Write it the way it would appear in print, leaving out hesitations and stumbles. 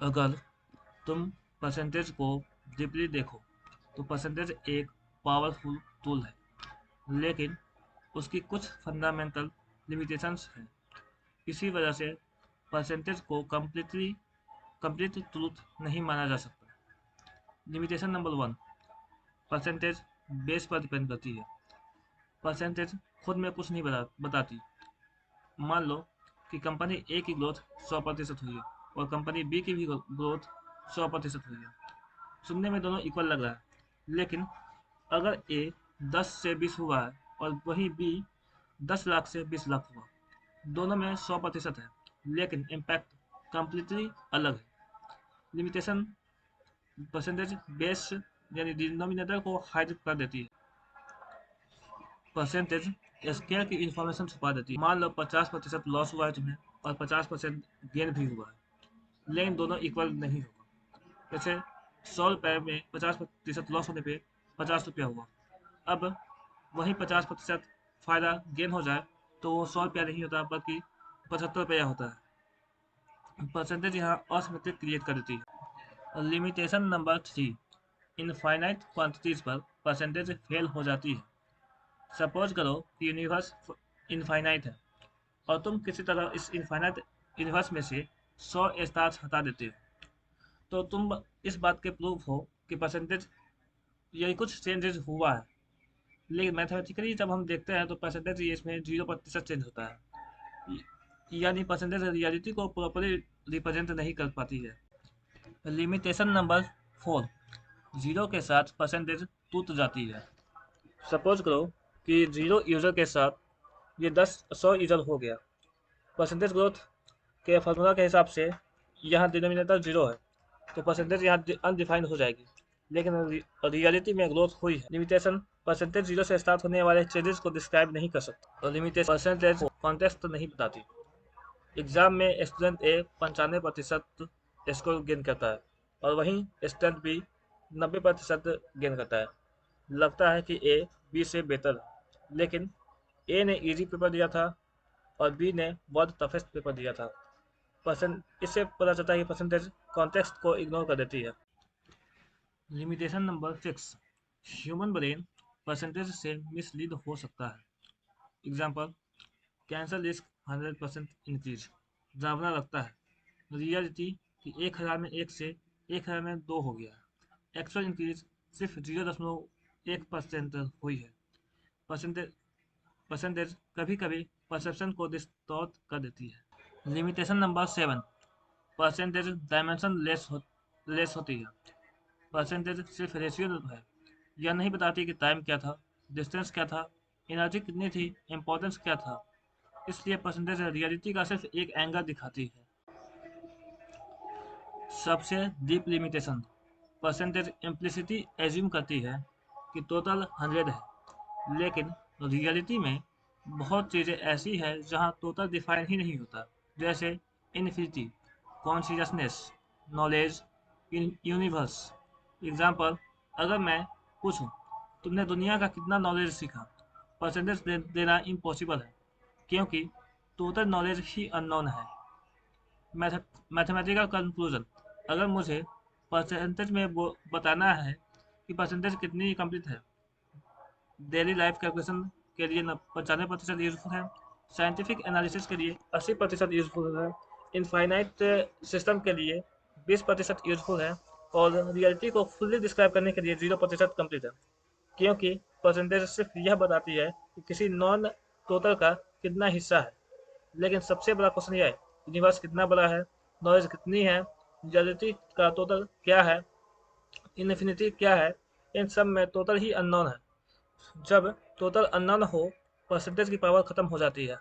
अगर तुम परसेंटेज को डीपली देखो तो परसेंटेज एक पावरफुल टूल है, लेकिन उसकी कुछ फंडामेंटल लिमिटेशंस हैं। इसी वजह से परसेंटेज को कंप्लीट ट्रूथ नहीं माना जा सकता। लिमिटेशन नंबर 1, परसेंटेज बेस पर डिपेंड करती है। परसेंटेज खुद में कुछ नहीं बताती। मान लो कि कंपनी ए की ग्रोथ 100% हुई है और कंपनी बी की भी ग्रोथ 100% हुई है। सुनने में दोनों इक्वल लग रहा है, लेकिन अगर ए 10 से 20 हुआ है और वहीं बी 10 लाख से 20 लाख हुआ, दोनों में 100% है, लेकिन इम्पैक्ट कंप्लीटली अलग है। लिमिटेशन परसेंटेज बेस यानी डिनोमिनेटर को हाइड कर देती है। परसेंटेज स्केल की इंफॉर्मेशन छुपा देती है। मान लो 50% लॉस हुआ है तुम्हें और 50% गेन भी हुआ है, लेकिन दोनों इक्वल नहीं होगा। जैसे 100 रुपये में 50% लॉस होने पे 50 रुपया हुआ। अब वही 50% फायदा गेन हो जाए तो वो 100 रुपया नहीं होता बल्कि 75 रुपया होता है। परसेंटेज यहाँ असिमेट्रिक क्रिएट कर देती है। लिमिटेशन नंबर 3, इनफाइनाइट क्वांटिटीज पर परसेंटेज फेल हो जाती है। सपोज करो कि यूनिवर्स इनफाइनाइट है और तुम किसी तरह इस इनफाइनाइट यूनिवर्स में से 100 स्टार्स हटा देते हो, तो तुम इस बात के प्रूफ हो कि परसेंटेज यही कुछ चेंजेस हुआ है। लेकिन मैथमेटिकली जब हम देखते हैं तो परसेंटेज इसमें 0% चेंज होता है, यानी परसेंटेज रियलिटी को प्रॉपरली रिप्रेजेंट नहीं कर पाती है। लिमिटेशन नंबर 4, जीरो के साथ परसेंटेज टूट जाती है। सपोज करो कि 0 यूज़र के साथ ये 100 यूज़र हो गया। परसेंटेज ग्रोथ के फार्मूला के हिसाब से यहाँ डिनोमिनेटर 0 है, तो परसेंटेज यहाँ अनडिफाइंड हो जाएगी, लेकिन रियलिटी में ग्रोथ हुई है। लिमिटेशन परसेंटेज 0 से स्टार्ट होने वाले चेंजेस को डिस्क्राइब नहीं कर सकता, और लिमिटेशन परसेंटेज कॉन्टेक्स्ट नहीं बताती। एग्जाम में स्टूडेंट ए 95% स्कोर गेन करता है और वहीं स्टूडेंट बी 90% गेन करता है। लगता है कि ए बी से बेहतर है, लेकिन ए ने इजी पेपर दिया था और बी ने बहुत टफेस्ट पेपर दिया था। परसेंट इससे पता चलता है कि परसेंटेज कॉन्टेक्स्ट को इग्नोर कर देती है। Limitation number 6, human brain percentage से मिसलीड हो सकता है। एग्जाम्पल, कैंसर रिस्क 100% इंक्रीज, डरावना लगता है। रियलिटी कि 1000 में 1 से 1000 में 2 हो गया है। एक्चुअल इंक्रीज सिर्फ 0.1% हुई है। परसेंटेज परसेंटेज कभी कभी परसेप्शन को डिस्टॉर्ट कर देती है। Limitation number 7, percentage dimension less होती है। परसेंटेज सिर्फ रेशियो है, यह नहीं बताती कि टाइम क्या था, डिस्टेंस क्या था, एनर्जी कितनी थी, इम्पोर्टेंस क्या था। इसलिए परसेंटेज रियलिटी का सिर्फ एक एंगल दिखाती है। सबसे डीप लिमिटेशन, परसेंटेज इम्प्लिसिटी एज्यूम करती है कि टोटल 100 है, लेकिन रियलिटी में बहुत चीज़ें ऐसी हैं जहां टोटल डिफाइन ही नहीं होता, जैसे infinity, consciousness, knowledge, universe. Example, अगर मैं पूछूं तुमने दुनिया का कितना नॉलेज सीखा, परसेंटेज देना इम्पॉसिबल है, क्योंकि टोटल नॉलेज ही अननोन है। मैथमेटिकल कंक्लूजन, अगर मुझे परसेंटेज में बताना है कि परसेंटेज कितनी कंप्लीट है, डेली लाइफ कैलकुलेशन के लिए 95% यूजफुल है, साइंटिफिक एनालिसिस के लिए 80% यूजफुल है, इनफाइनाइट सिस्टम के लिए 20% यूजफुल है, और रियलिटी को फुल्ली डिस्क्राइब करने के लिए 0% कंप्लीट है। क्योंकि परसेंटेज सिर्फ यह बताती है कि किसी नॉन टोटल का कितना हिस्सा है, लेकिन सबसे बड़ा क्वेश्चन यह है, यूनिवर्स कितना बड़ा है, नॉलेज कितनी है, रियलिटी का टोटल क्या है, इन्फिनिटी क्या है। इन सब में टोटल ही अननोन है। जब टोटल अननोन हो, परसेंटेज की पावर खत्म हो जाती है।